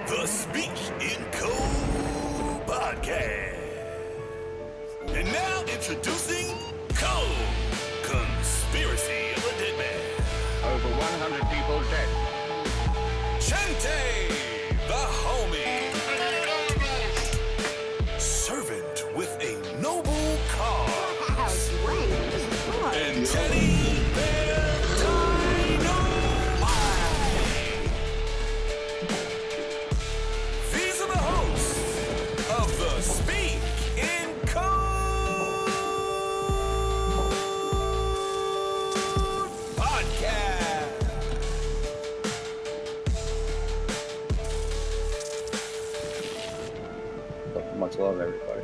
the Speak in Code Podcast. And now introducing Code, Conspiracy of a Dead Man. Over 100 people dead. Chante, the homie. Servant with a noble cause. How strange. And Teddy Bear Dynamite. These are the hosts of the Speak in Code Podcast. Much love, everybody.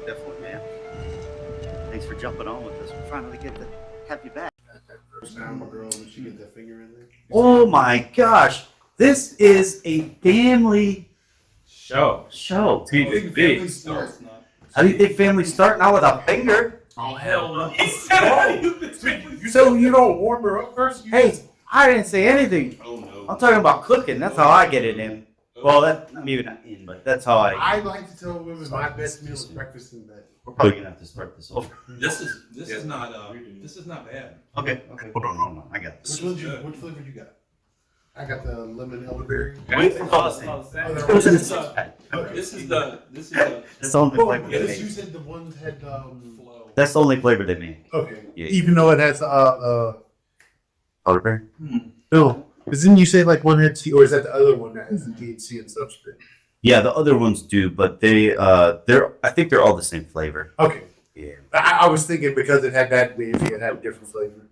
Definitely, man. Thanks for jumping on with us. We're finally get to have you back. First time my girl, when she get that finger in there. Oh my gosh. This is a family Show. show. TV. How do you think families start now with a finger? Oh, hell no. So you don't warm her up first? Hey, I didn't say anything. Oh no. I'm talking about cooking. That's how I get it in. Well, that maybe not in, but that's how I like to tell women my best meal is breakfast in bed. We're probably gonna have to start this over. This is not bad. Okay. Hold on. I got this. Which flavor you got? I got the lemon elderberry. It's all the same. It was in a six pack. This is the That's the only flavor they Yes, you made. said the ones had flow. That's the only flavor they made. Okay. Yeah. Even though it has Elderberry? no, because then you say like one had C, or is that the other one that has the THC and substance? Yeah, the other ones do, but they're I think they're all the same flavor. Okay, Yeah. I was thinking because it had that, maybe it had a different flavor.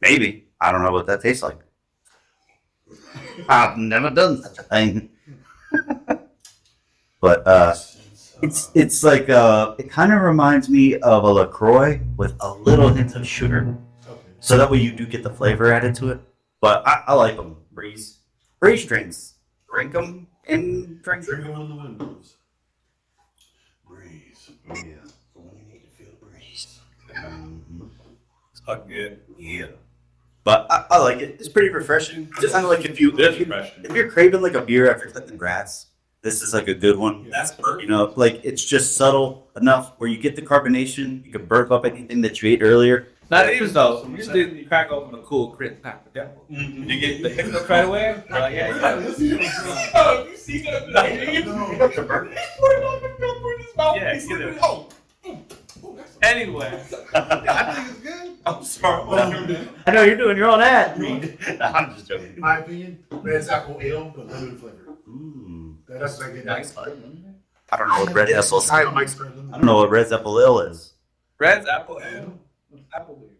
Maybe. I don't know what that tastes like. I've never done such a thing. But it's like it kind of reminds me of a LaCroix with a little hint of sugar. Okay. So that way you do get the flavor added to it. But I like them. Breeze drinks. Drink them and drink Drink them. them on the windows. Breeze. Yeah. When you need to feel the breeze. Fuck good. Yeah. But I like it. It's pretty refreshing. Just kind of like if you're craving like a beer after cutting grass, this is like a good one. That's perfect. You know, like it's just subtle enough where you get the carbonation. You can burp up anything that you ate earlier. Not even though. You crack open a cool crit pack. You get the hiccup right away. Yeah. Let's see You see that? Anyway. I think it's good. I'm sorry. I know you're doing your own ad. I'm just joking. In my opinion, Red's apple ale, but lemon flavor. That's what I get. Nice. I don't know what red apple. I don't know what red apple ale is. Red's apple ale. Apple beer.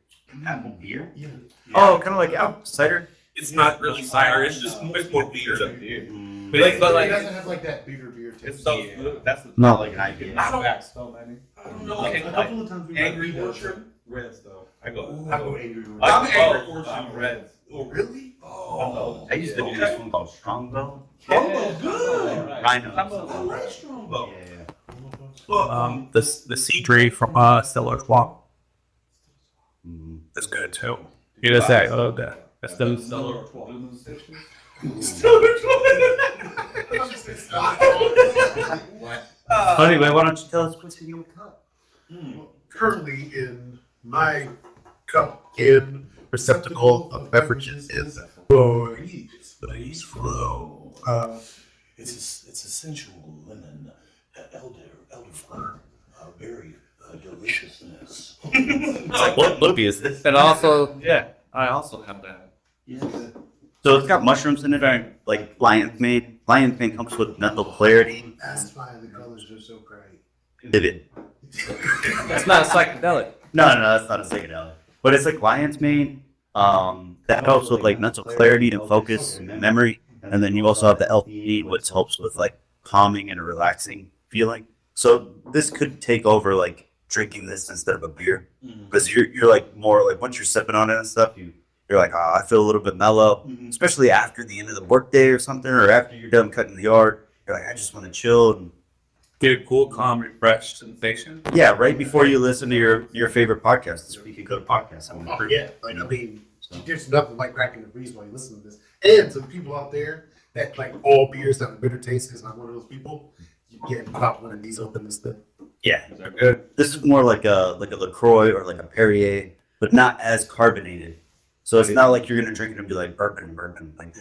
Apple beer. Yeah. Oh, kind of like apple cider. It's not really cider. It's just it's more beer than beer. But It like doesn't have like that beer taste. it's so that's the Not like an IPA. I don't know. Okay, A couple of times we Angry might do that. Orchard Reds though. I go. I go Angry Orchard. I'm Angry Orchard. I'm Reds. Oh, really? Oh, I used to do this one called Strongbow. Strongbow, good. Rhino. I like Strongbow. Yeah. The C3 from Stellar Swamp. That's good too. He does that. That's the Stellar Anyway, why don't you tell us what's in your cup? Currently in my cup in receptacle of beverages is Blaze Flow. It's essential lemon, elderflower, berry deliciousness. It's like, what movie is this? And also, yeah, I also have that. So it's got mushrooms in it, like lion's mane. Lion's mane comes with mental clarity. That's why the colors are so bright. Vivid. That's not a psychedelic. No, that's not a psychedelic. But it's like lion's mane. That helps with like mental clarity and focus and memory. And then you also have the LPE, which helps with like calming and a relaxing feeling. So this could take over like drinking this instead of a beer, because you're like more like once you're sipping on it and stuff, you're like, I feel a little bit mellow, especially after the end of the workday or something, or after you're done cutting the yard. You're like, I just want to chill and get a cool, calm, refreshed sensation. yeah, right before you listen to your favorite podcast, the SpeakInCOAD Podcast. I mean, Yeah, like I mean, there's nothing like cracking the breeze while you listen to this. And to the people out there that like all beers have a bitter taste because I'm one of those people. You get pop one of these open and stuff. Yeah, this is more like a LaCroix or like a Perrier, but not as carbonated. So it's not like you're gonna drink it and be like bourbon. Like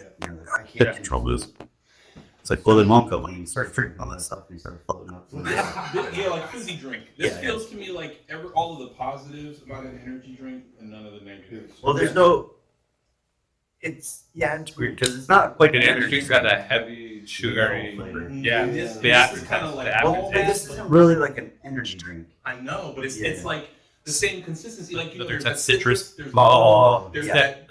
I can't control this. It's like Willy Wonka when you start drinking all that stuff and you start floating up. Yeah, like fizzy drink. This Yeah, feels to me like all of the positives about an energy drink and none of the negatives. Well, there's no. It's weird because it's not quite An energy drink's got that heavy, sugary. flavor. Yeah, This the is kind of like the all that. This isn't really like an energy drink. I know, but it's like the same consistency. Like you know, There's there's that citrus. There's There's yeah. that.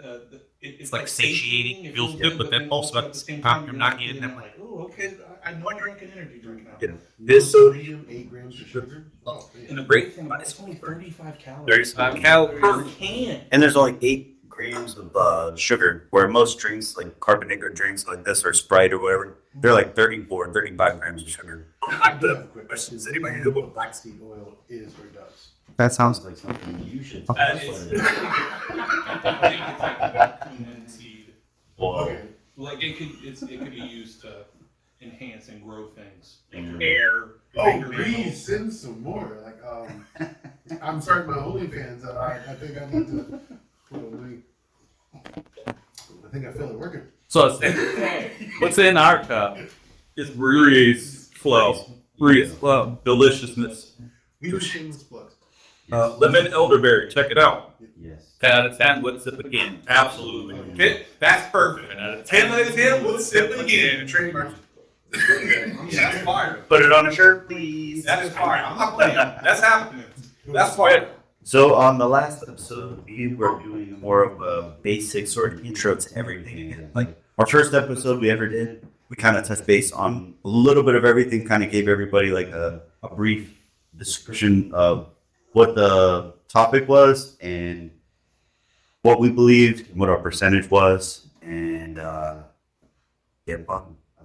It's like satiating, it feels good, but then also at the same time, you're not getting that like, oh, okay, I know I drink an energy drink now. Yeah. This Sodium, 8 grams of sugar. Oh, And the great thing about it's only 35 calories. 35 calories. per can. and there's only 8 grams of sugar, where most drinks like carbonated drinks like this or Sprite or whatever, they're like 34, 35 grams of sugar. I do have a quick question. Does anybody know what black seed oil is or does? That sounds like something you should. I think it's like vacuum and seed. Okay. Like it could be used to enhance and grow things. Like air. Oh, please send some more. Like, I'm starting my OnlyFans. I think I need to. Hold on, wait. I think I feel it working. So what's in our cup is breeze flow. Breeze flow. Deliciousness. We do shameless plugs. Lemon elderberry. Check it out. Yes. 10 out of 10. Let's sip again. Absolutely. That's perfect. 10 out of 10. Out of 10. Let's sip again. Trademark. Yeah, that's fire. Put it on a shirt, please. That is fire. I'm not playing. That's happening. That's fire. So on the last episode, we were doing more of a basic sort of intro to everything again. Like our first episode we ever did, we kind of touched base on a little bit of everything, kind of gave everybody like a brief description of what the topic was and what we believed, and what our percentage was, and but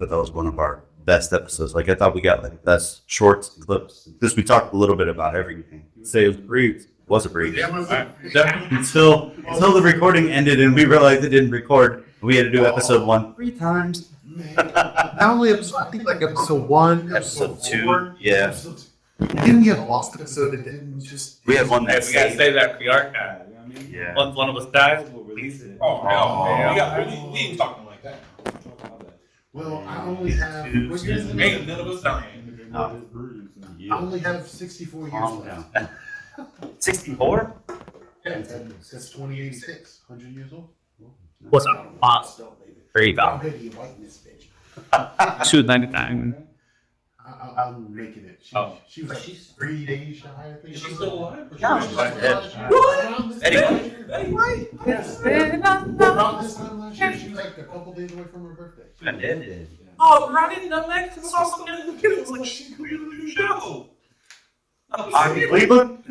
that was one of our best episodes. Like I thought we got like best shorts and clips. Because we talked a little bit about everything. Say it was brief. Was a brief. Until the recording ended and we realized it didn't record. We had to do episode 1 3 times. Not only episode, I think like episode 1, Episode 2. 4. Yeah. Didn't we have a lost episode that didn't just? We had one that We gotta stayed. save that for the archive. You know what I mean? Yeah. Once one of us dies, we'll release it. Oh, hell. We ain't talking like that. Well, I only have. What year is it? Ain't none of us dying. I only have 64 years Calm left. down. 64? Yeah, that's 2086. 100 years old. What's up, boss? Very I'm valid. ready to whiten this bitch. 299. I'm making it. She was like 3 days shy, I think. Is she still alive? Anyway. Around this time last year, she was like a couple days away from her birthday. I did. Oh, Ronnie, the next was also going to kill us. Like, she's going to do the show. Cleveland?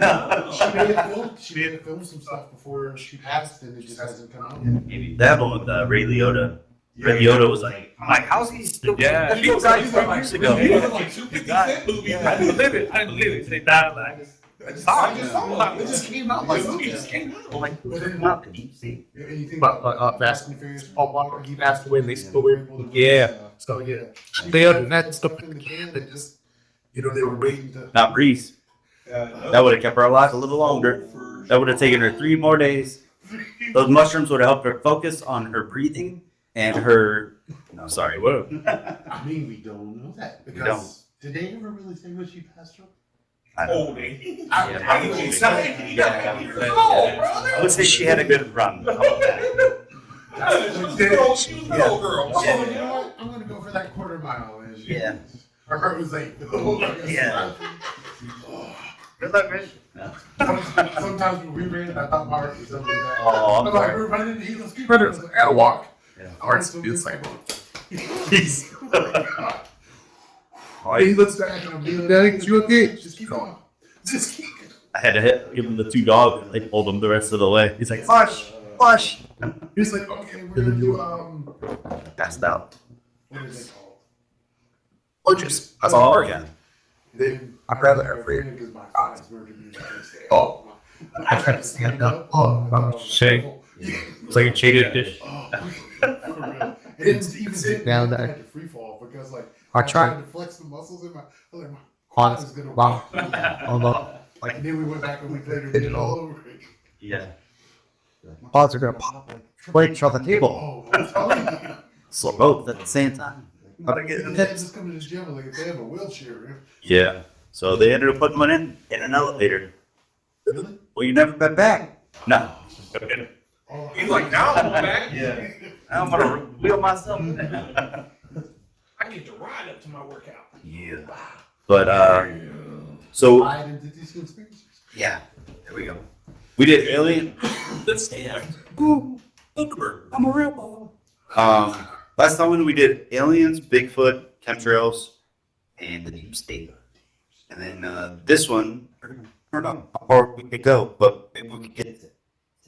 She may have filmed some stuff before she passed, and it just hasn't come out yet. Maybe that one with Ray Liotta. Ray Liotta was like, how's he still? Yeah. He died 5 years ago. He was in like 2 50 Cent movies. I didn't believe it. I didn't believe it. They died like. I just saw it. It just came out like. He just came out. Like, not the deep sea. Anything But Fast and Furious, Paul Walker, he passed away, and they still were able to. Yeah. So yeah, they other than that stuff in the can that just, they were waiting to. Not Reese. That would have kept her alive a little longer. That would have taken her 3 more days. Those mushrooms would have helped her focus on her breathing and her. No, sorry. Whoa. I mean, we don't know that don't. because did they ever really say what she passed from? I don't know. I I would say she had a good run. How about that? She was a girl. She was a little girl. Oh, you know what? I'm gonna go for that quarter mile. And she, Yeah. Her heart was like, Yeah. Good luck, man. No. Sometimes when we ran, I thought my heart was something like that. Oh, I'm I'm like, sorry. we're running, he goes, keep Brothers, running. I gotta walk. Yeah. Heart's feels like. Jeez. He looks back and I'm feeling Daddy, you okay? Just keep going. Just keep going. I had to give him the 2 dogs and they pulled him the rest of the way. He's like, flush, flush. He's like, okay, we're gonna do, Passed out. what is it called? Lunches. That's all I Yeah. Then I'd rather have free. because my eyes murdered me the next day. Oh. I tried to stand up. Oh, I'm shake. It's like a cheated dish. Oh, for real. And even sit down down I there. had to free fall because like I tried. to flex the muscles in my like my On quad is gonna wow. pop. Although And then we went back a week later and did it all over again. Yeah. quads are gonna pop like plates on the table. Oh, I'm telling you. So both at the same time. How'd I get And in then this? just come to the gym like if they have a wheelchair. Yeah. So they ended up putting one in an elevator. Really? Well, you never been back. No. Oh, He's like, now I'm back. Yeah. I'm gonna wheel myself. I get to ride up to my workout. Yeah. But so Ride into these conspiracies. yeah, there we go. We did alien. Let's stay there. Ooh, I'm a real ball. Last time when we did aliens, Bigfoot, chemtrails, and the deep state. And then this one, I don't know how far we could go, but maybe we could get it.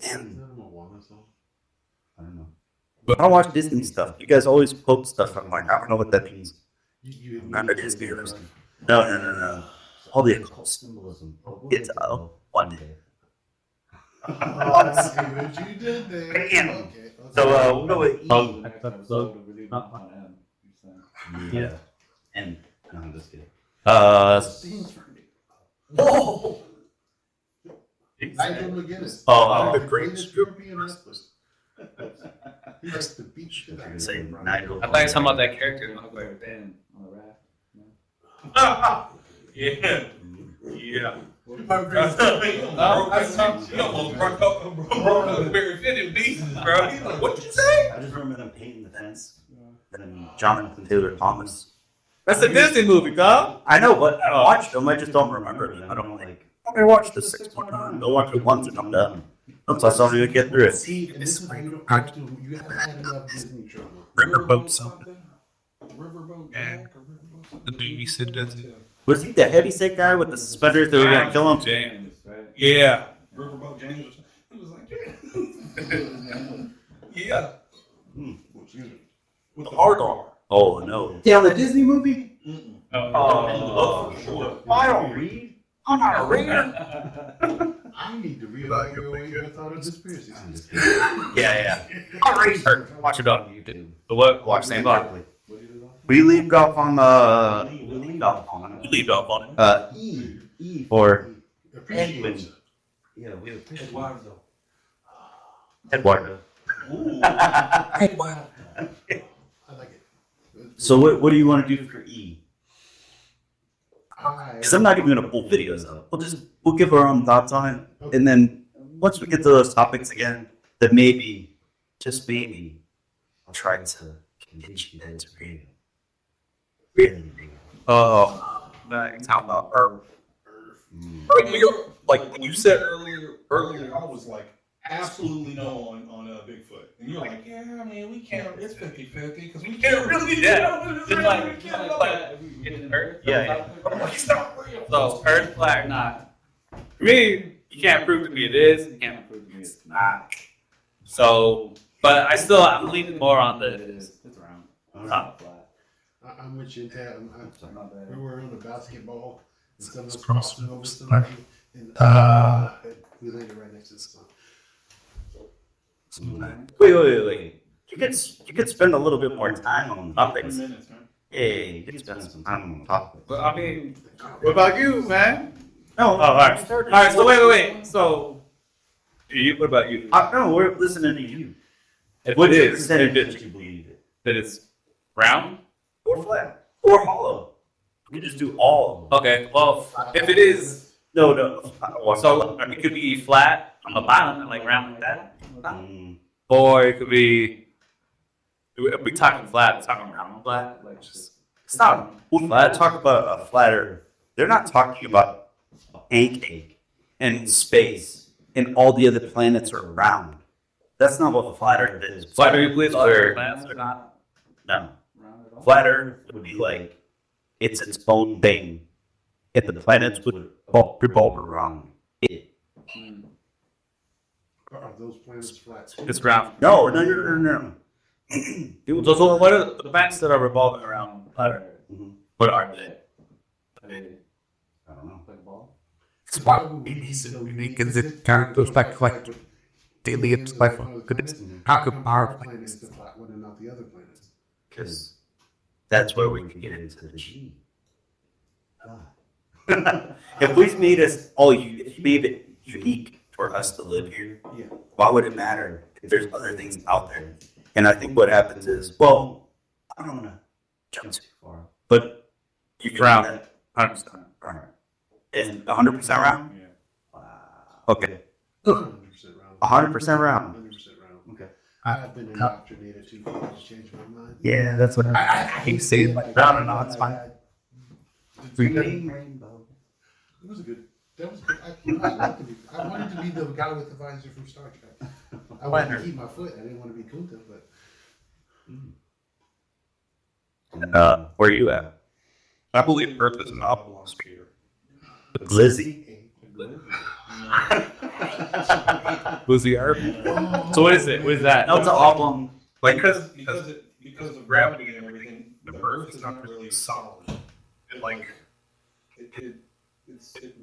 Damn. I don't know. But I don't watch Disney stuff. You guys always quote stuff. I'm like, I don't know what that means. I'm not a Disney person. No. All the occult symbolism. It's one day. Oh, I see what you did there. Bam. Okay. So we'll go with E. Next episode. Yeah. And no, I'm just kidding. Whoa! Nigel McGuinness. Oh, the the greatest European wrestler. He likes to beat shit out of Say you. Nigel. I thought you were talking about that character in Huckleberry Finn. Yeah. Yeah. He almost broke Huckleberry Finn in pieces, bro. He's like, what'd you say? I just remember them painting the fence. And then Jonathan Taylor Thomas. That's a Disney movie, Kyle. I know, but I watched them. I just don't remember them. I don't like. I watched the 6 more times. I watched it once and I'm done. Once I saw me get through it. See, and this is why you don't have to. You haven't had enough Disney trouble. Riverboat something. Riverboat Yeah. Jack or Riverboat something? The movie said does it. Was he the heavyset guy with the suspenders that were gonna kill him? James, right? Yeah. Riverboat James or something. He was like, yeah. Excuse me. With the hard R. Oh no. Yeah, the Disney movie. Oh, sure. I don't read. I'm not a reader. I need to reevaluate your thought of conspiracies. Yeah. I'll research. Watch it on YouTube. The what? Watch same bar. We leave off on Leave off on it. E. Or Appreciate. Yeah, we appreciate Eduardo. I like it. So what do you want to do for E? I, Because I'm not even gonna pull videos up. We'll give our own thoughts on it, and then once we get to those topics again, then maybe, just maybe, I'll try to convince you that it's real. Really real. Oh, nice. How about Earth? Like when you said Earlier, I was like, absolutely no on Bigfoot. And you're like, yeah, I mean, we can't, it's 50-50 because we can't really Yeah. Just like, we can't know it. Yeah. It's not real. So Earth flat, not. For me, you can't prove to me it is. You can't prove to me it's not. So, but I'm leaning more on the it is. It's round. I'm with you, Ted. We were on the basketball. And some of us Cross crossing over moves. somebody. And we landed right next to the sun. Wait. You could spend a little bit more time on topics. Hey, you could spend some time on topics. But I mean, what about you, man? No, all right. All right. So wait. So, what about you? No, we're listening to you. If What it is is, percentage that you believe it? that it's round. Or flat? Or hollow? We just do all. Okay. Well, if it is, No. so it could be flat on the bottom and like round like that, Mm, or it could be. If we talking flat, it's talking round flat, like just. it's not flat. Talk about a flat Earth. They're not talking about a pancake and space and all the other planets are round. That's not what a flat Earth is. Flat Earth believe Earth- plants are not No. round at all. Flat Earth would be like it's its own thing. If the planets would revolve around it. Are those planets flat? It's round. No. So what are the planets that are revolving around flat Earth? Mhm. What are they? I don't know. So unique as it kind of goes back to like daily life of goodness. How could power planets the flat one and not the other planets? because that's where we can get into the G. God. If we made if you made it unique for us to live here, why would it matter if there's other things out there? And I think what happens is, well, I don't want to jump too far, but you can Round. do that 100% round. And 100% round? Yeah. Wow. Okay. 100% round. 100% round. 100% round. Okay. I've been indoctrinated too far to change my mind. Yeah, that's what I hate saying like round and on. It's fine. Rainbow. It was a good. That was good. I wanted to be the guy with the visor from Star Trek. I wanted to keep my foot. I didn't want to be Kunta, but Where are you at? I believe Earth is an oblong sphere. Lizzie. Lizzie Earth. So what is it? What is that? No, it's an oblong. Like, Because of gravity and everything, the Earth is not really solid. It like it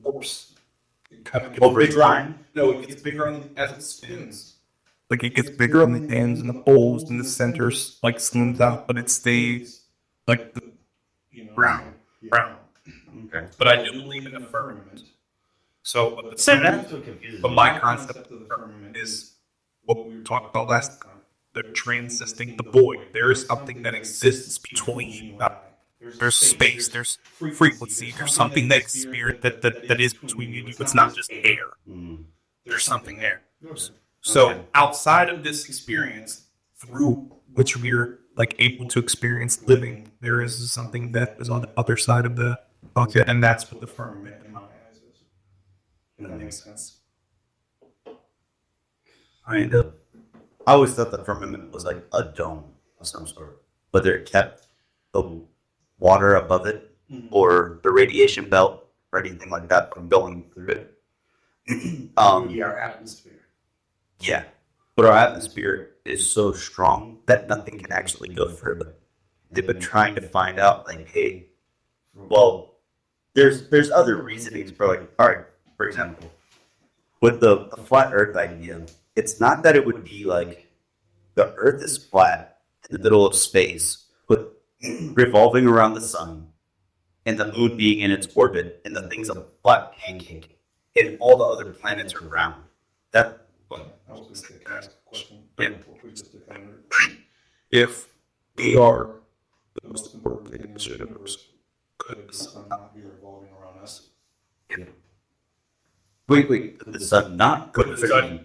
warps. It kind of Over time? No, it gets bigger as it spins. Like it gets bigger on the ends and the poles and the centers like slims out, but it stays like the round. Okay. But I do believe in the firmament. So, but my concept of the firmament is what we talked about last time. They're transisting the void. There is something that exists between you. There's space, there's frequency, there's something that spirit that is between you. It's not just air. There's something there. So outside of this experience, through which we're like able to experience living, there is something that is on the other side of the bucket, and that's what the firmament in my eyes is. If that makes sense. I always thought the firmament was like a dome of some sort, whether it kept the water above it or the radiation belt or anything like that from going through it. our atmosphere. Yeah, but our atmosphere is so strong that nothing can actually go through it. They've been trying to find out, like, hey, well, there's other reasonings for, like, all right, for example, with the flat Earth idea, it's not that it would be like the Earth is flat in the middle of space, with revolving around the sun, and the moon being in its orbit, and the thing's a flat pancake, and all the other planets are round. That. I was going to say, can I ask a question? Yeah. Just to kind of, If we are the most important thing in the universe, could the sun not be revolving around us? Wait, the sun not could the sun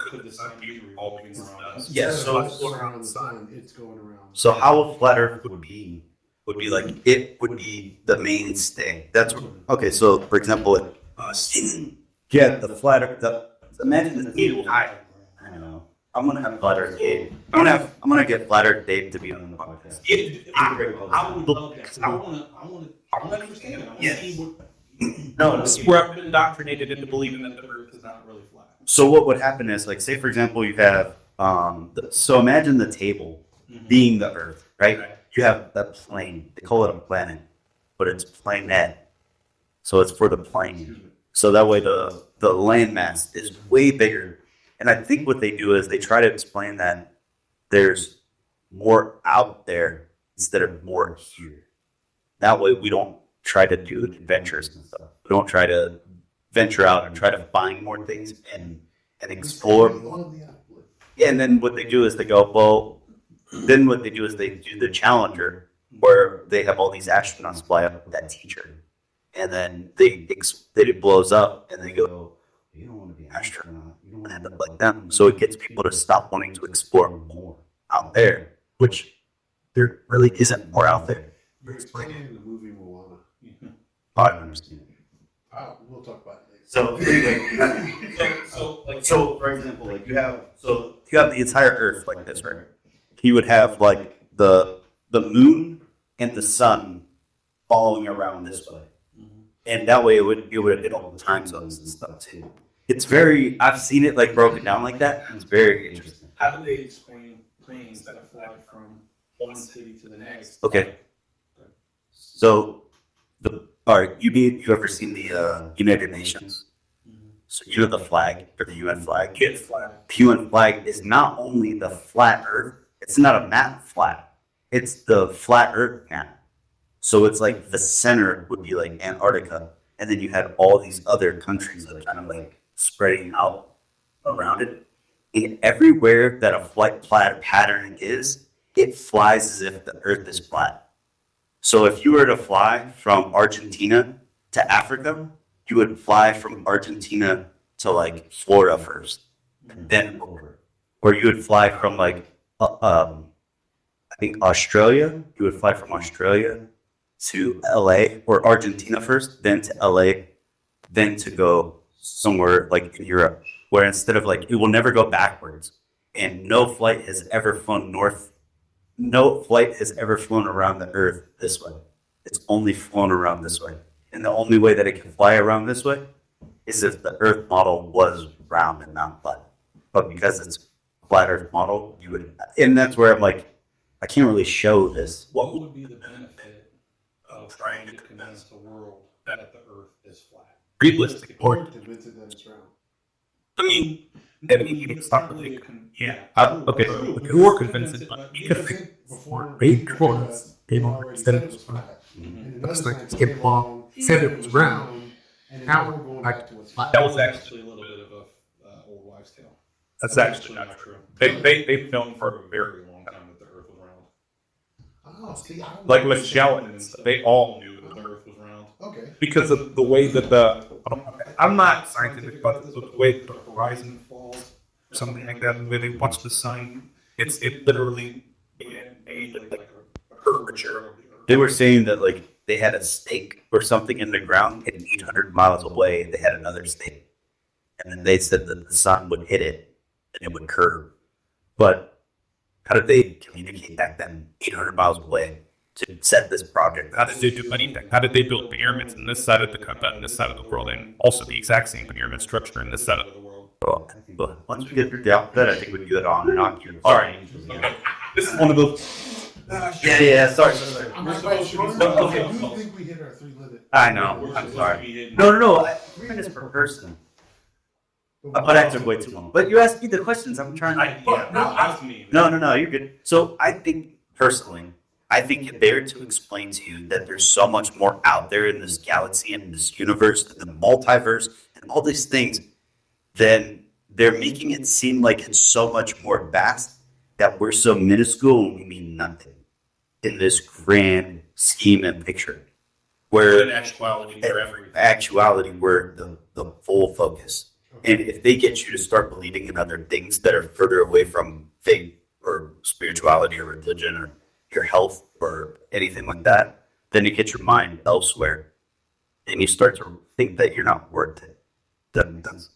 be revolving around us? Yes, Instead of us going around the sun, it's going around. So how a flat Earth would be like it would be the mainstay. That's what, okay. So for example, the flat Earth. Imagine the needle. I don't know. I'm gonna have flat Earth Dave. I'm gonna get flat Earth Dave to be on the podcast. I would love that. I want to understand it. I want to see what. No, We're indoctrinated into believing that the Earth It's not really flat. So what would happen is, like, say for example, you have so imagine the table being the Earth, right? You have that plane. They call it a planet, but it's planet. So it's for the plane. So that way the landmass is way bigger. And I think what they do is they try to explain that there's more out there instead of more here. That way we don't try to do adventures and stuff. We don't try to venture out and try to find more things and explore more. Yeah, and then what they do is they go, well, then what they do is they do the Challenger, where they have all these astronauts fly up with that teacher. And then it blows up, and they go, you don't want to be an astronaut. You don't want to end up like them. So it gets people to stop wanting to explore more out there, which there really isn't more out there. You're explaining the movie Moana. I understand. We'll talk about it later. So for example, like you have the entire Earth like this, right? You would have like the moon and the sun following around this way. And that way it would hit all the time zones and stuff too. It's very, I've seen it like broken down like that. It's very interesting. How do they explain planes that fly from one city to the next? Okay. So all right, you ever seen the United Nations? So you know the flag, or the UN flag? The UN flag is not only the flat Earth, it's not a map flat. it's the flat Earth now. So it's like the center would be like Antarctica, and then you had all these other countries that are kind of like spreading out around it. And everywhere that a flight pattern is, it flies as if the Earth is flat. So if you were to fly from Argentina to Africa, you would fly from Argentina to like Florida first, and then over. Or you would fly from like, I think Australia. You would fly from Australia to LA or Argentina first, then to LA, then to go somewhere like in Europe, where instead of like, it will never go backwards. And no flight has ever flown north. No flight has ever flown around the Earth this way. It's only flown around this way. And the only way that it can fly around this way is if the Earth model was round and not flat. But because it's a flat Earth model, you would, and that's where I'm like, I can't really show this. What would be the benefit of trying to convince the world that the Earth is flat? Realistic Or point. convince it that it's round. I mean, it's not really. Yeah. Okay. True. You were convincing, but you Because I could think Before before eight the corners US, came they over already instead said of it was flat. flat. Mhm. And That's another like scientist skip came along, along, said it was round. and Now we're going back back to what's flat. flat. That was actually a little bit of a old wives' tale. That's actually not true. They've known for a very long time. time that the Earth was round. Oh, see, I don't Like know. Magellan and stuff, they all knew That that the Earth was round. Okay. because of the way that I'm not scientific, but the way the horizon falls, or something like that, the way they watch the sun, it literally made like a curvature. They were saying that like they had a stake or something in the ground, and 800 miles away they had another stake, and then they said that the sun would hit it and it would curve. But how did they communicate back then, 800 miles away, to set this project? How did they do anything? How did they build pyramids in this side of the continent, in this side of the world, and also the exact same pyramid structure in this side of the world? Well, but once we get through the alphabet, I think we can do it on and on. All right. This is one of those. Yeah. Sorry. I'm not quite sure. Okay. I do think we hit our 3 limit. I know. I'm sorry. No. 3 minutes per person. But I took way too long. But you asked me the questions. I'm trying to. Ask me. No, you're good. So I think, personally, if they were to explain to you that there's so much more out there in this galaxy and in this universe, and the multiverse, and all these things, then they're making it seem like it's so much more vast that we're so minuscule and we mean nothing in this grand scheme and picture. Where In actuality, they're everything. actuality, we're the full focus. And if they get you to start believing in other things that are further away from faith or spirituality or religion or your health or anything like that, then you get your mind elsewhere. And you start to think that you're not worth it. That's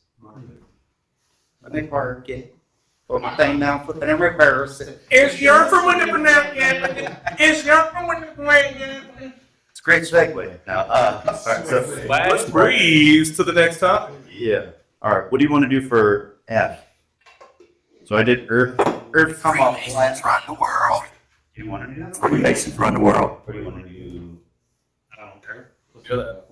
let me park it. Put my thing down, flip it in reverse. It's your from when the It's your from when the It's a great segue. Now, all right, so Let's breeze to the next topic. yeah. All right, what do you want to do for F? So I did Earth come off. Freemasons run the world. Do you want to do that? Freemasons run the world. What do you want to do? I don't care. Let's do that.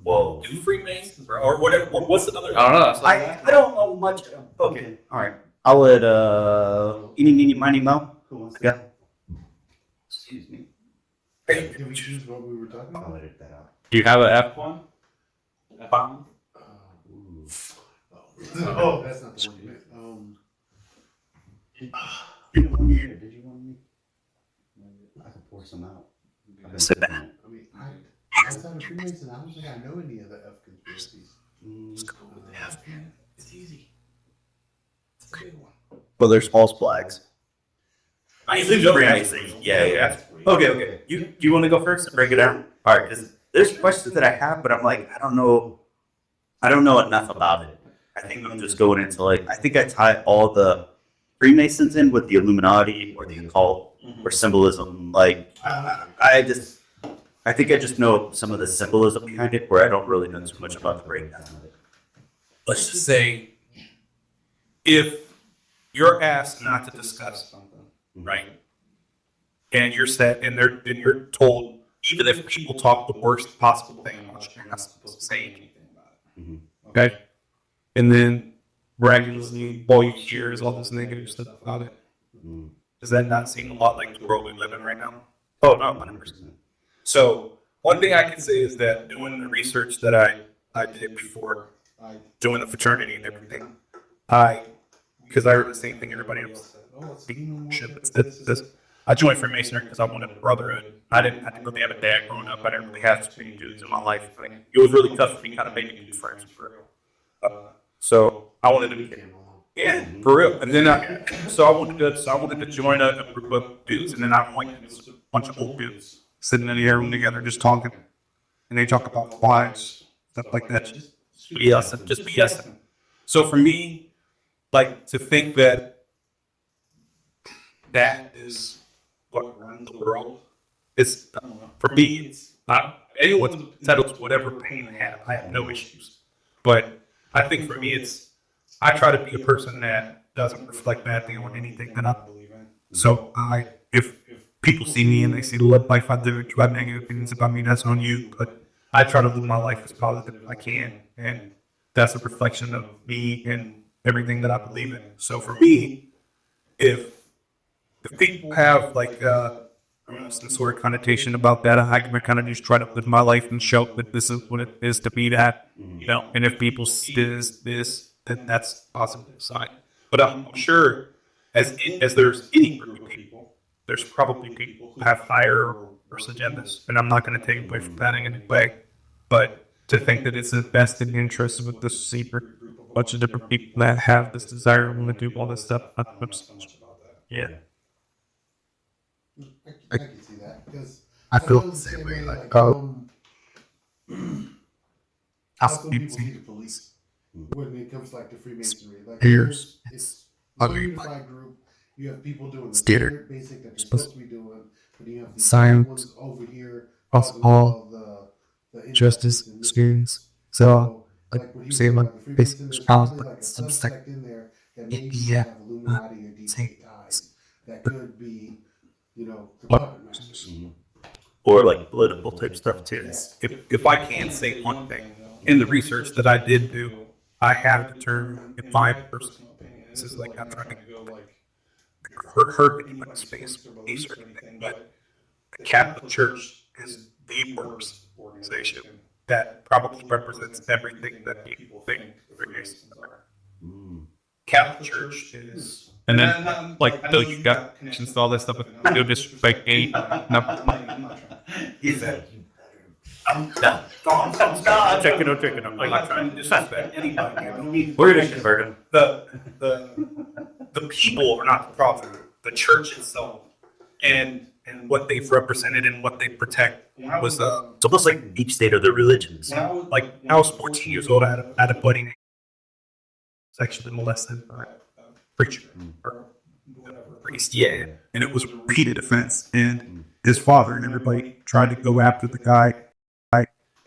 Whoa. Do Freemasons or whatever. What's another? I don't know. So I don't know much. Okay, all right. I'll let eeny, meeny, mo. Who wants to go? Excuse me. Did we choose what we were talking I'll about? edit that out. do you have an F1? F1? Oh, that's not the one you meant. Did you want me? Did you want me? I can pour some out. I can sit back. I mean, outside of Freemason, I don't think I know any other F conspiracies. Let's go with F, man. It's easy. It's a big one. Well, there's false flags. I think the Freemasons. Yeah. Okay. Do you want to go first and break it down? All right, because there's questions that I have, but I'm like, I don't know enough about it. I think I'm just going into I think I tie all the Freemasons in with the Illuminati or the occult or symbolism. I think I just know some of the symbolism behind it, where I don't really know too much about the breakdown of it. Let's just say, if you're asked not to discuss something, right, and you're set, and you're told, even if people talk the worst possible thing about you, you're not supposed to say anything about it. Mhm. Okay, and then miraculously, all you hear is all this negative stuff about it. Mm. Does that not seem a lot like the world we live in right now? Oh, no, 100%. So one thing I can say is that doing the research that I did before doing the fraternity and everything, because I heard the same thing everybody else said. I joined Freemasonry because I wanted a brotherhood. I didn't really have a dad growing up. I didn't really have too many dudes in my life. Like, it was really tough for me kind of making new friends. So I wanted to be, yeah, for real. And then I wanted to join a group of dudes, and then I went and it was a bunch of old dudes sitting in the room together, just talking, and they talk about wives, stuff like that, just BS. So for me, like, to think that is what runs the world, it's, for me, it's not anyone's entitled to whatever pain they have. I have no issues, but I think for me, I try to be a person that doesn't reflect badly on anything that I believe in. So if people see me and they see the life I live, try negative opinions about me, that's on you. But I try to live my life as positive as I can, and that's a reflection of me and everything that I believe in. So for me, if people have like some sort of connotation about that, I can kind of just try to live my life and show that this is what it is to be that, you know. And if people see this, then that's a positive side. But I'm sure as there's any group of people, there's probably people who have higher or worse agendas, and I'm not going to take away from that in any way. But to think that it's the best in the interest of this secret bunch of different people that have this desire and want to do all this stuff, yeah. I can see that because I feel the same way. Like, how some some people people see see the police when it comes like to Freemasonry. Like, Here's- it's ugly, a unified group. You have people doing the Standard. standard basic that they're supposed to be doing, but you have these Science. ones over here Across causing all the justice injustice and experience. So, like what he was say, saying like, about the basic Freemasons, there's scholars, probably but like a some suspect in there that maybe yeah, have Illuminati or deep say- state ties that could be, you know, the What? puppet masters. Or like political type stuff too. If I can say one thing, in the research that I did do, I have determined in my personal opinion, this is like I'm trying to go like hurt anybody's space or anything, but the Catholic Church is the worst organization that probably represents everything that people think Freemasons are. Catholic Church is, and then like I know you got connections to all this stuff, but no disrespect any. Is that I'm checking. I'm not trying to disrespect anybody. we're gonna convert him. The people are not the problem. The church itself and what they've represented and what they protect was It's almost like each state of their religions. like I was 14 years old. I had a buddy named sexually molested by a preacher or whatever priest. Yeah, and it was a repeated offense. And his father and everybody tried to go after the guy.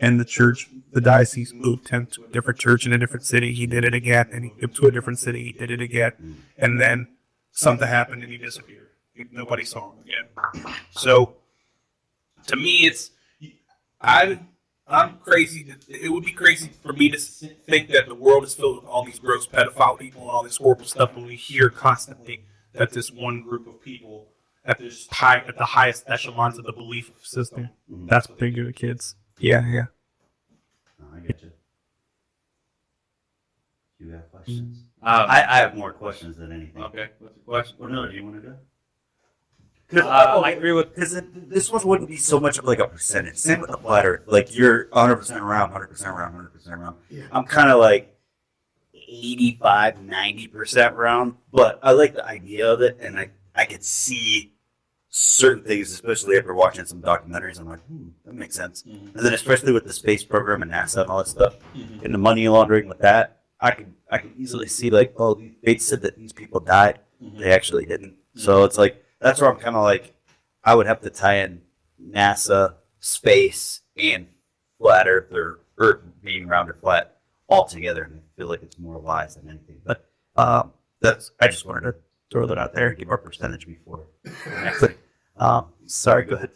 And the church, the diocese moved him to a different church in a different city. He did it again, and he moved to a different city. He did it again, and then something happened, and he disappeared. Nobody saw him again. So, to me, I'm crazy. It would be crazy for me to think that the world is filled with all these gross pedophile people and all this horrible stuff when we hear constantly that this one group of people at the highest echelons of the belief system, that's what they do to kids. Yeah. Oh, I get you. You have questions? Um, I have more questions than anything. Okay, what's the question? Well, no, do you want to go? I agree with. Because this one wouldn't be so much of like a percentage. Same with the platter. Like you're 100% around, 100% around, 100% around. Yeah. I'm kind of like 85, 90% around. But I like the idea of it, and I could see certain things, especially after watching some documentaries. I'm like, that makes sense. And then especially with the space program and NASA and all that stuff, and the money laundering with that, I could easily see like, oh, they said that these people died. They actually didn't. So it's like, that's where I'm kind of like, I would have to tie in NASA, space, and flat Earth or Earth being round or flat all together. And I feel like it's more wise than anything. But I just wanted to throw that out there and give our percentage before. Sorry, go ahead.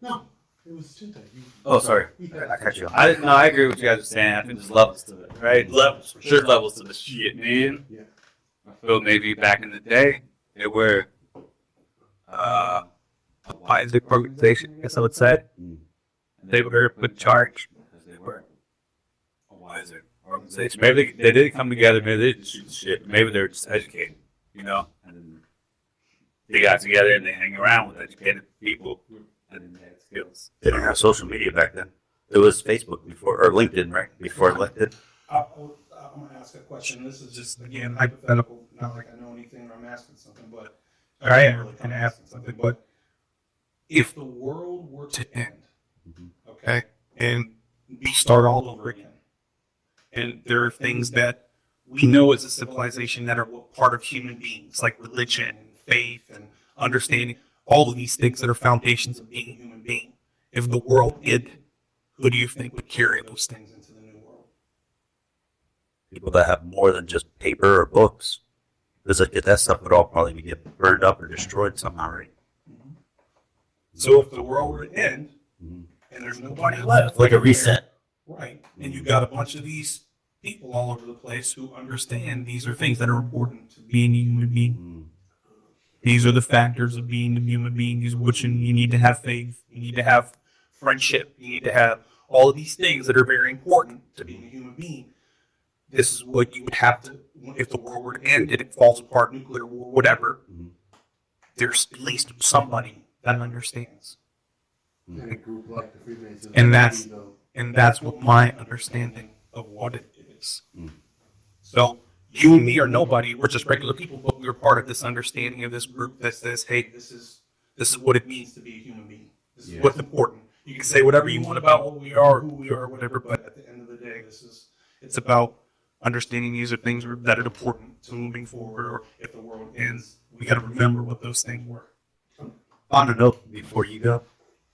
No, it was Chinta. Oh, sorry. I cut you off. I agree with what you guys are saying. I think there's levels to it, right? Levels, for sure, levels to the shit, man. Yeah. I feel maybe back in the day, they were advisor organization, I guess I would say. They were in charge because they were a wiser organization. Maybe they didn't come together, maybe they didn't shoot shit, maybe they were just educated, you know? And they got together and they hang around with educated people and they had skills. They didn't have social media back then. It was Facebook before, or LinkedIn, right? Before elected. I'm going to ask a question. This is just, Again, hypothetical. not like I know anything or I'm asking something, but I am kind of asking something, but if the world were to end, okay, and we start all over again, and there are things that we know as a civilization that are part of human beings, like religion, faith, and understanding, all of these things that are foundations of being a human being. If the world ended, who do you think would carry those things into the new world? People that have more than just paper or books. Because like that stuff would all probably get burned up or destroyed somehow, right? So if the world were to end, and there's nobody left, Like a reset. right, and you got a bunch of these people all over the place who understand these are things that are important to being a human being. These are the factors of being a human being. These are what you need to have faith. You need to have friendship. You need to have all of these things that are very important to being a human being. This is what you would have to, if the world were to end and it falls apart, nuclear war, whatever, there's at least somebody that understands. In a group like the Freemasons. And that's what my understanding of what it is. So you and me are nobody. We're just regular people, but we're part of this understanding of this group that says, hey, this is what it means to be a human being. This is what's important. You can say whatever you want about what we are, who we are, whatever, but at the end of the day, it's about understanding these are things that are important to moving forward, or if the world ends, we got to remember what those things were. On a note, before you go,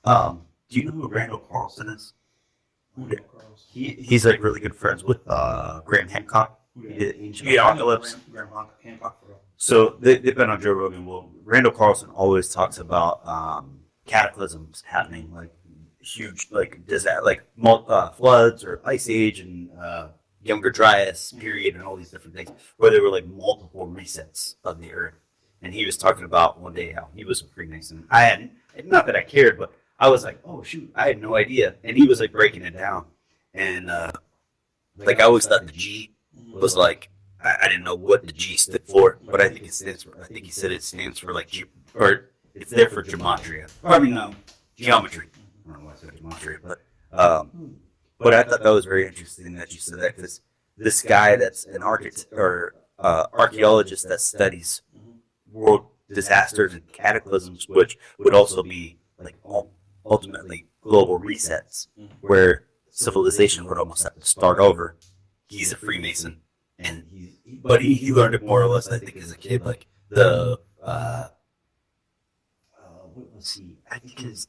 do you know who Randall Carlson is? He's like really good friends with Graham Hancock. He did Ancient Apocalypse. So they've been on Joe Rogan. Well, Randall Carlson always talks about cataclysms happening, like huge, like disaster, like floods or ice age and Younger Dryas period and all these different things, where there were like multiple resets of the earth. And he was talking about one day how he was a Freemason. I hadn't, not that I cared, but I was like, oh shoot, I had no idea. And he was like breaking it down. And like I always thought the G was like, I didn't know what the G stood for, but I think it stands for, I think he said it stands for like, or it's there for gematria. I mean, geometry. I don't know why I said gematria, but I thought that was very interesting that you said that, because this guy that's an architect or archaeologist that studies world disasters and cataclysms, which would also be like ultimately global resets, where civilization would almost have to start over. He's a Freemason, and he learned it more or less, I think, as a kid. Like the let's see, I think his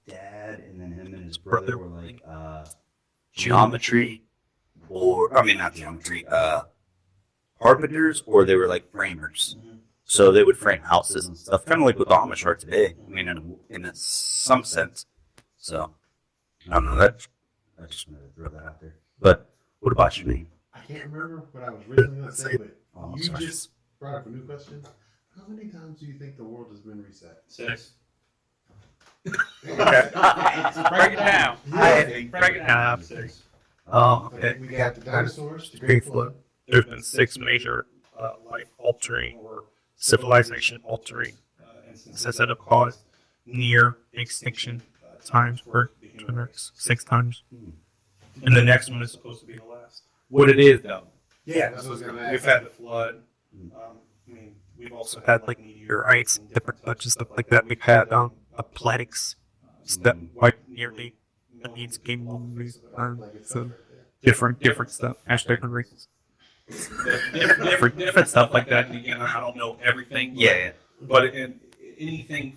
dad and then him and his brother were like geometry, or I mean not geometry, carpenters, or they were like framers. So they would frame houses and stuff, kind of like what the Amish are today. I mean, in some sense. So I don't know. I just wanted to throw that out there. But what about you, Lee? I can't remember what I was originally going to say, but you sorry. just brought up a new question. How many times do you think the world has been reset? 6. Break it down. Break it down. 6. Okay. We got the dinosaurs, the Great Flood. There's been 6 major life-altering or civilization-altering instances that have caused near extinction times. We're 6 times. And the next one is supposed to be the last. What it is, though. Yeah, that's what I was going to ask. We've had the flood. I mean, we've also had like meteorites, different such and stuff like that. We've had plagues that wiped nearly the means game movies. So different stuff. Hashtag reasons. Different stuff like that. Again, I don't know everything. Yeah. But in anything,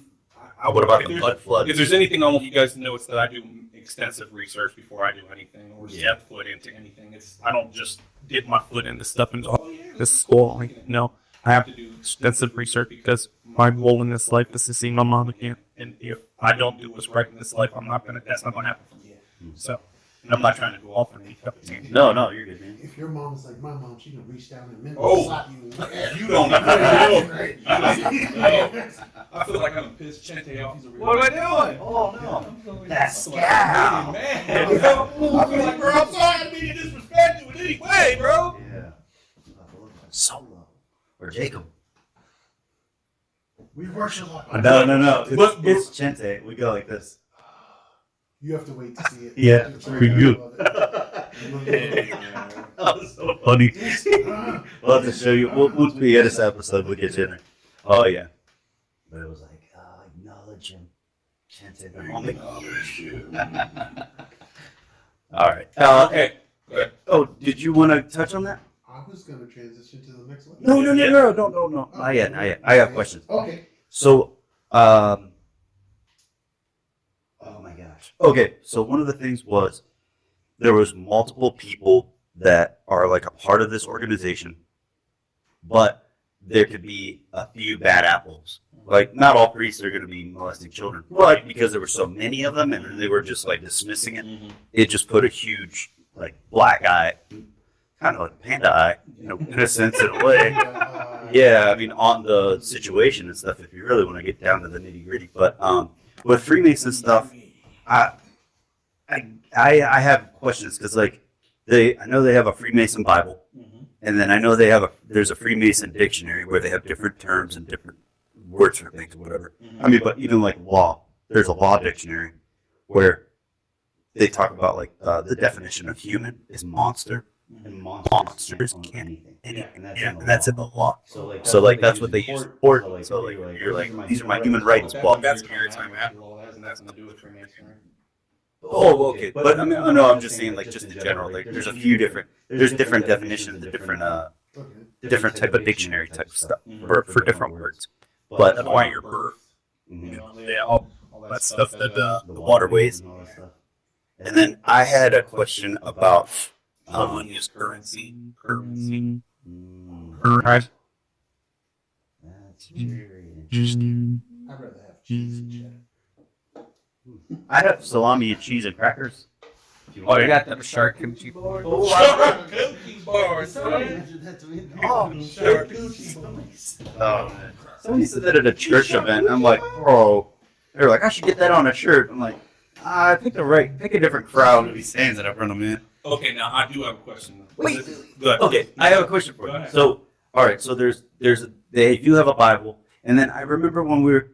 What about the blood flood? if there's anything I want you guys to know, it's that I do extensive research before I do anything, or step foot into anything. I don't just dip my foot into stuff and go, oh yeah, this is cool. Like, no, I have to do extensive research, because my goal in this life is to see my mom again. And if I don't do what's right in this life, that's not gonna happen for me. So, and I'm not trying to go off on any couple things. No, you're good, man. If your mom is like my mom, she can reach down and Oh. slap you. You don't know. I feel like I'm pissed Chente off. He's a real What am I doing? Oh no. That's man. I feel like, bro, I'm sorry I didn't mean to disrespect you in any way, bro. Yeah. Solo. Or Jacob. We worship. No. It's Chente. We go like this. You have to wait to see it. Yeah, It's for you. Yeah. That was so funny. We'll have to show you. Once we get this episode, we'll get you in there. Oh, yeah. But it was like, acknowledge him. Chente, acknowledge you. All right. Okay. Oh, did you want to touch on that? I was going to transition to the next one. No. Not yet. I got questions. Okay. So, oh my gosh. Okay, so one of the things was there was multiple people that are like a part of this organization, but there could be a few bad apples. Like, not all priests are going to be molesting children, but because there were so many of them and they were just like dismissing it, it just put a huge like black eye, kind of like a panda eye, in a sense, in a way. Yeah, I mean, on the situation and stuff, if you really want to get down to the nitty gritty. But with Freemason stuff, I have questions because like I know they have a Freemason Bible, and then I know there's a Freemason dictionary where they have different terms and different words for things or whatever. I mean, but even like law, there's a law dictionary where they talk about like the definition of human is monster. And monsters can't anything. And that's in the law. So like that's what they use for it. So like you're like, these are my human rights. Well, that's maritime law. Has nothing to do with Freemasonry. Oh, okay. But I mean, no, I'm just saying like just in general. Like there's a few different definitions, different type of dictionary type of stuff for different words. But Acquire birth. Yeah, all that stuff that the waterways. And then I had a question about unused currency. Right. That's very interesting. I'd rather have cheese and cheddar. I have salami and cheese and crackers. Oh, you got them charcuterie boards? Charcuterie boards, son. Charcuterie boards. Oh, man. Somebody said that at a church event. I'm like, bro. They're like, I should get that on a shirt. I'm like, pick a different crowd to be saying that in front of me. Okay, now I do have a question. Wait. Okay, I have a question for you. So, all right. So they do have a Bible, and then I remember when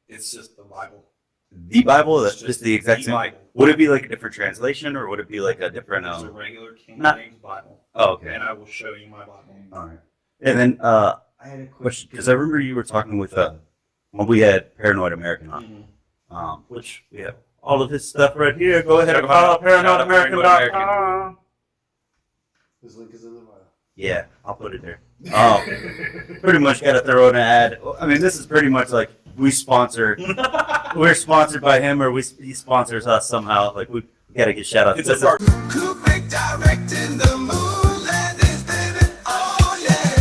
It's just the Bible. the Bible. That's just the exact same. Bible. Would it be like a different translation, or would it be like a different? It's a regular King not- James Bible. Oh, okay. And I will show you my Bible. All right. And then I had a question because I remember you were talking with when we had Paranoid American on, which we have all of his stuff right here. Go ahead and follow ParanoidAmerican.com. This link is in the bio. Yeah, I'll put it there. Pretty much got to throw in an ad. I mean, this is pretty much like we're sponsored by him, or he sponsors us somehow. Like we got to get shout outs. Kubrick directing the moon landings, baby. Oh yeah.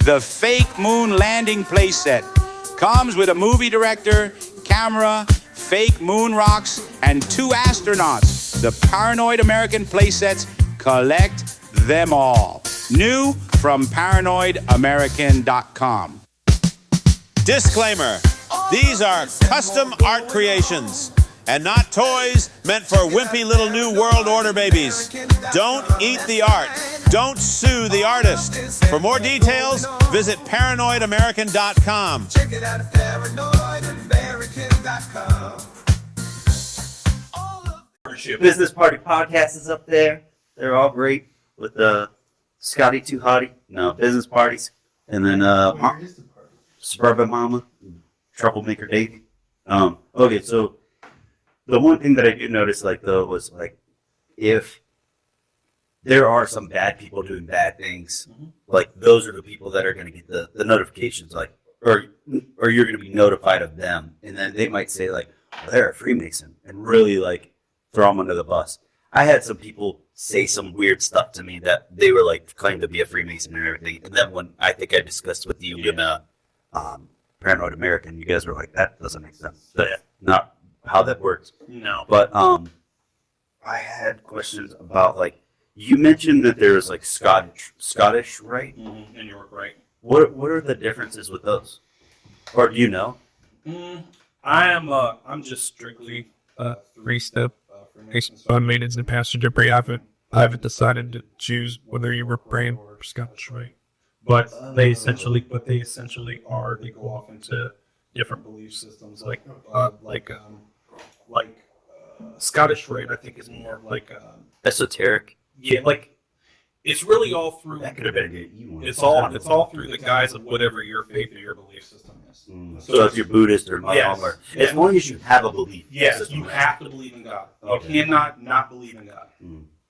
The fake moon landing playset comes with a movie director, camera, fake moon rocks, and 2 astronauts. The Paranoid American playsets, collect them all. New from paranoidamerican.com. Disclaimer. These are custom art creations and not toys meant for wimpy little new world order babies. Don't eat the art. Don't sue the artist. For more details, visit paranoidamerican.com. Check it out at paranoidamerican.com. Business Party Podcast is up there. They're all great with Scotty Too Hottie. No, Business Parties. And then Where is the party? Suburban Mama, Troublemaker Davey. Okay, so the one thing that I did notice, like, though, was, like, if there are some bad people doing bad things, like, those are the people that are going to get the notifications, like, or you're going to be notified of them. And then they might say, like, well, they're a Freemason, and really, like, throw them under the bus. I had some people say some weird stuff to me that they were, like, claimed to be a Freemason and everything. And then when I think I discussed with you in Paranoid American, you guys were like, that doesn't make sense. That's not how that works. No. But I had questions about, like, you mentioned that there was, like, Scottish, right? And York, right? What are the differences with those? Or do you know? I'm just strictly 3-step Freemasons and passenger pray. I haven't decided to choose whether you were praying or Scottish Rite. But they essentially are. They go off into different belief systems, like Scottish Rite. I think is more like Esoteric. yeah, like it's really all through. That could have been a good one. It's all through the guise of whatever your faith or your belief system is. So if you're Buddhist or Muslim, or as long as you have a belief. Yes, you have to believe in God. You cannot not believe in God.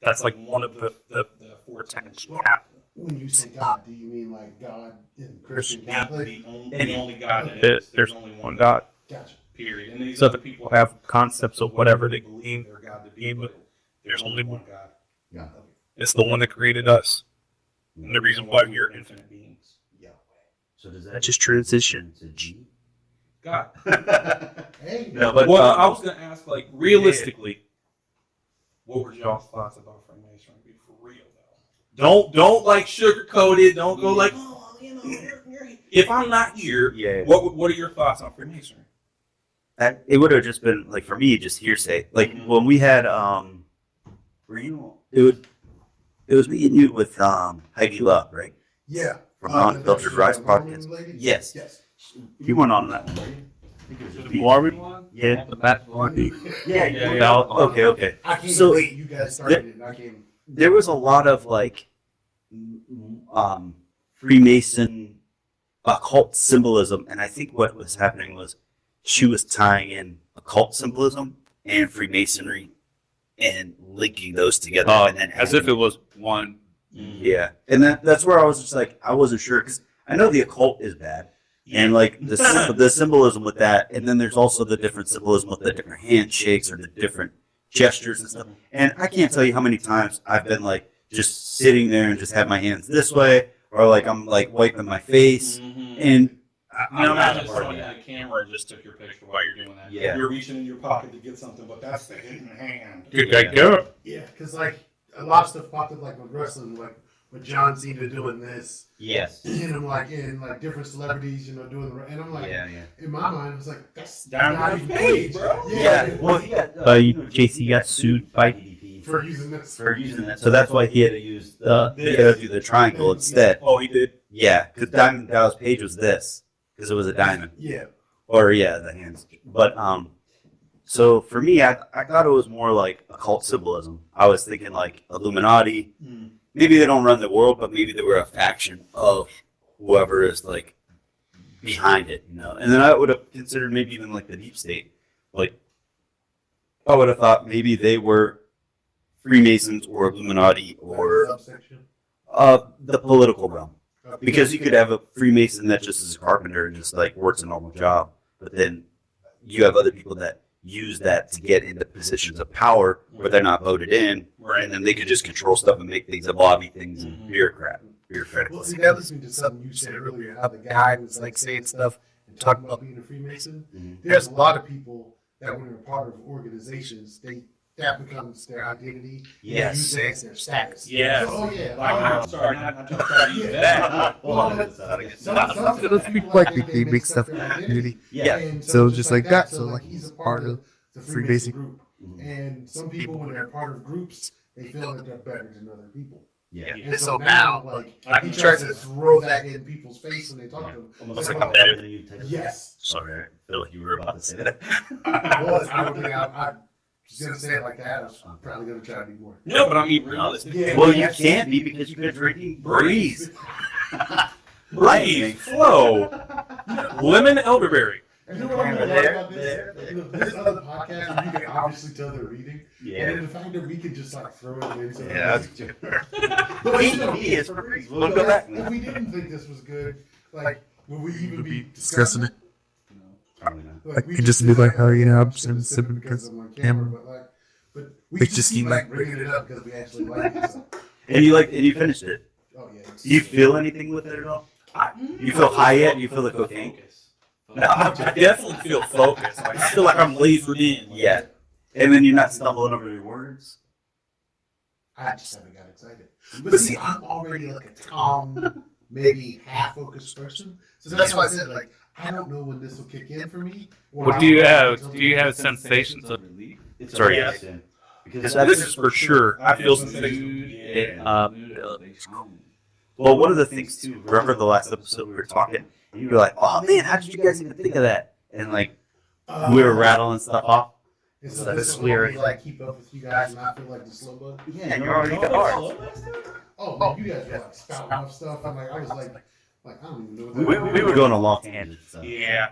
That's like one of the 4 tenets. When you say God, do you mean like God in Christian Catholic? The only God that is. There's only one God. Gotcha. Period. And these other people have concepts of whatever they believe their God to be, but there's only one God. Yeah. It's the one that created us. And the reason why we are infinite beings. So does that just transition to G? God. Hey. No, but Well, I was going to ask, like, realistically, what were y'all's thoughts about Freemasonry? Be for real, though. Don't like sugarcoat it. Don't go like, oh, you know, if I'm not here, what are your thoughts on Freemasonry? It would have just been like for me, just hearsay. Like when we had it was me and you with Heidi Love, right? Yeah. From Unfiltered Rise Podcast. Yes. You weren't on that one. The Barbie one? Yeah. The Bat one? Yeah. Okay. I can't So wait. You guys started it. And I came. there was a lot of like Freemason occult symbolism, and I think what was happening was she was tying in occult symbolism and Freemasonry and linking those together, and then As if it was one. yeah, and that's where I was just like I wasn't sure because I know the occult is bad, and like the symbolism with that, and then there's also the different symbolism with the different handshakes or the different gestures and stuff. And I can't tell you how many times I've been like just sitting there and just have my hands this way, or like I'm like wiping my face, and I'm not just showing you the camera and just took your picture while you're doing that. Yeah. You're reaching in your pocket to get something, but that's the hidden hand. Good guy, go. Yeah, because like a lot of stuff popped up like with wrestling, like with John Cena doing this. yes, And I'm like, and like different celebrities, you know, doing the, and I'm like, yeah. in my mind, I was like, that's Down not my even face, Page, bro. Yeah. Well, JC got sued by DDP For using this. for using that, so that's why he had to use he had to do the triangle instead. Oh, he did? Yeah, because Diamond Dallas Page was this because it was a diamond. Yeah. Or the hands. But so for me, I thought it was more like occult symbolism. I was thinking like Illuminati. Maybe they don't run the world, but maybe they were a faction of whoever is like behind it, you know. And then I would have considered maybe even like the deep state. Like I would have thought maybe they were Freemasons or Illuminati or Subsection. the political realm. Because you could have a Freemason that just is a carpenter and just like works a normal job, but then you have other people that use that to get into positions of power where they're not voted in, and then they could just control stuff and make things and lobby things and bureaucratic. Well, see, that leads me to something you said earlier, how the guy was like saying stuff and talking about being a Freemason. There's a lot of people that when they're part of organizations, that becomes their identity. Yes. Use it as their status. Yes. Oh yeah. Like, I'm sorry, not to try to use that. Those people like they make stuff in identity. Yeah. And So just like that, so like like he's a part of the Freemason group. And some people, when they're part of groups, they feel that they're better than other people. Yeah. And so now, like, he tries to throw that in people's face when they talk to him. Almost like I'm better than you. Yes. Sorry, I feel like you were about to say that. I was. I don't think I was going to say it like that. I was probably going to try to be more. No, but I'm eating realistic. Yeah. Well, you can't be because you've been drinking Breeze. Breathe, flow, lemon elderberry. You know what I'm going to learn about this? You know, this other podcast, where you can obviously tell they're reading. Yeah. And then the fact that we can just like throw it in. So Yeah, that's true. But still, It's for free. but We'll go back. if we didn't think this was good, like, would we even be discussing it. Probably not. Like, we just be like, oh, you know, I'm sipping because I'm on camera. but we They just just keep keep, like bringing it up because we actually like it. So. And you finished it. Oh yeah. Do you feel anything with it at all? You feel high yet? You feel the cocaine? No, I definitely feel focused. Like, I feel like I'm lasered in. Yeah. And then you're not stumbling over your words? I just haven't got excited. But see, I'm already like a calm, maybe half-focused person. So that's why I said, like, I don't know when this will kick in for me. Well, do you have sensations of relief? Sorry, yes. Because This is for sure. I feel well, one of the things too. Remember the last episode we were talking, and you were like, "Oh man, how did you guys even think of that?" And like we were rattling stuff off. And so this will help me, like, keep up with you guys and not feel like the slow bud. Yeah, and you're already hard. Oh, man, you guys were, like, spouting off stuff. I was like, I don't even know what that We were going on long tangents. So. Yeah.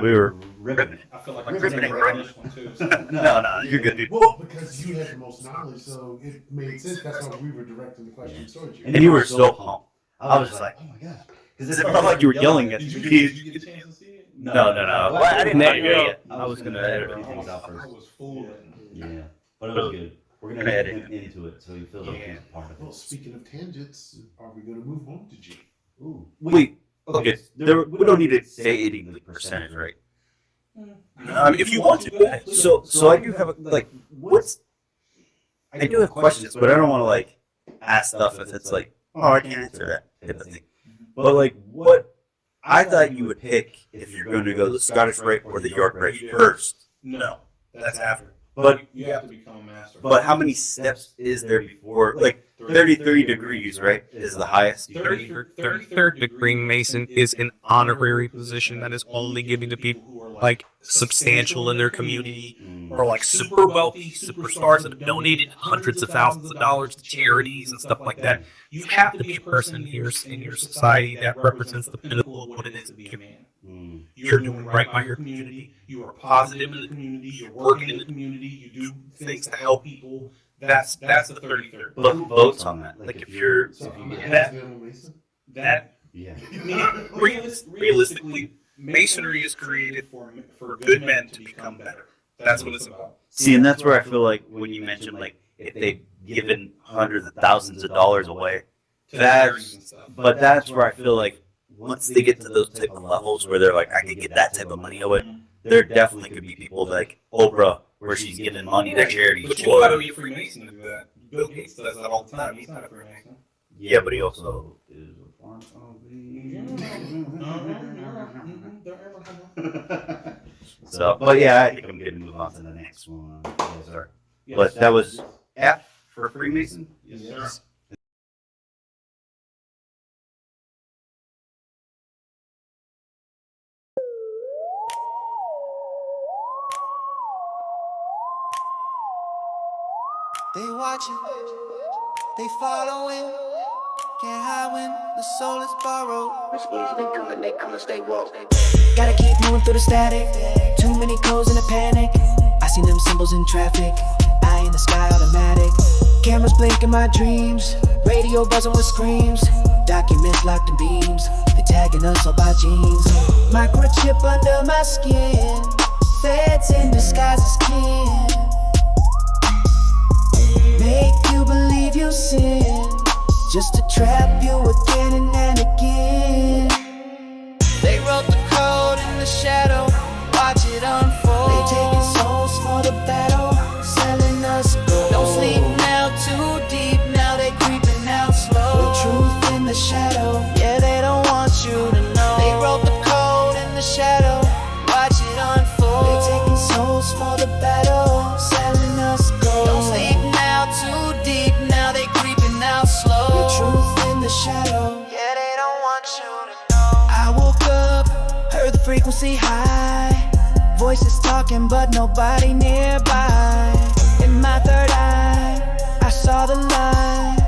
We were ripping it. I feel like Ripping it, on this one too. So. No, you're good, dude. Well, because you had the most knowledge, so it made sense. That's why we were directing the questions towards you. And you were so pumped. I was just like, "Oh my god!" Because it felt like you were yelling at Did me. you get a chance to see it? No. Well, I didn't edit it yet. I was gonna edit a few things out I first. was fooling. Yeah, but it was good. We're gonna edit him into it, so he feels like he's a part of Well, it. speaking of tangents, are we going to move on to G? Ooh. Wait. Okay. We don't need to say any the percentage, right? If you want to, go ahead. So I do have I do have questions, but I don't want to like ask stuff if it's like, oh, I can't answer that type of thing. But like, what I thought you would pick if you're going to go the Scottish Rite or the York Rite first. No, That's after. But you have to become a master. But how many steps is there before? Like 33 degrees, right? Is the highest. 33rd degree Mason is an honorary position that is only given to people who are like substantial in their community or like super wealthy superstars that have donated hundreds of thousands of dollars to charities and stuff like that. You have to be a person in your society that represents the pinnacle of what it is to be a man. You're doing right by your community. You are positive in the community. You're working in the community. You do things to help people. That's the 33rd. But who votes on that? Like if you're That yeah. realistically, masonry is created for good men to become better. That's what it's about. See, and that's where I feel like when you mentioned like if they've given hundreds of thousands of dollars away, that's where I feel like once they get to those type of levels where they're like, I can get that type of money away, there definitely could be people like Oprah where she's giving money to charity. But you gotta be a Freemason to do that. Bill Gates does that all the time. He's not a Freemason. Yeah, but he also is a farm. So, but yeah, I think I'm going to move on to the next one. But that was F for Freemason? Yes, sir. They watching, they following, can't hide when the soul is borrowed. They come and stay woke. Gotta keep moving through the static, too many codes in a panic. I see them symbols in traffic, eye in the sky automatic. Cameras blink in my dreams, radio buzzing with screams. Documents locked in beams, they tagging us all by jeans. Microchip under my skin, feds in disguise as kin. Make you believe you sin, just to trap you again and again. They wrote the code in the shadow, watch it unfold. They taking souls for the battle, selling us gold. Don't sleep now, too deep, now they creeping out slow. The truth in the shadow, yeah, they don't want you to know. They wrote the code in the shadow, watch it unfold. They taking souls for the battle, selling us gold. Don't sleep now, too deep, now they creeping out slow. The truth in the shadow, yeah, they don't want you to know. I woke up, heard the frequency high, voices talking but nobody nearby. In my third eye, I saw the light.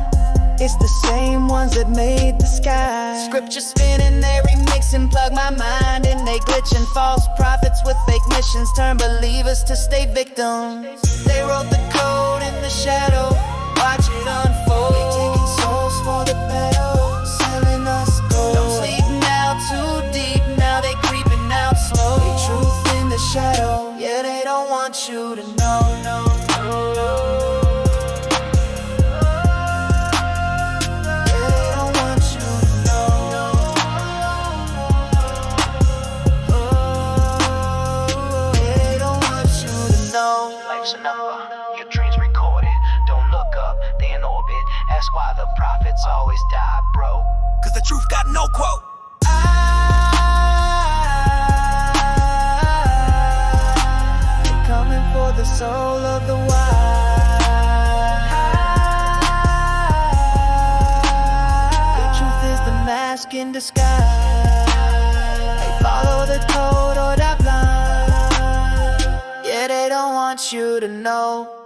It's the same ones that made the sky. Scripture spinning, they remixing, plug my mind in, they glitching. False prophets with fake missions turn believers to stay victims. They wrote the code in the shadow, watch it unfold. They taking souls for the battle, selling us gold. Don't sleep now, too deep, now they creeping out slow. The truth in the shadow, yeah, they don't want you to know, no, no, no. Life's a number, your dreams recorded. Don't look up, they in orbit. Ask why the prophets always die broke. Cause the truth got no quote. mask in disguise. They follow the code or die blind. Yeah, they don't want you to know.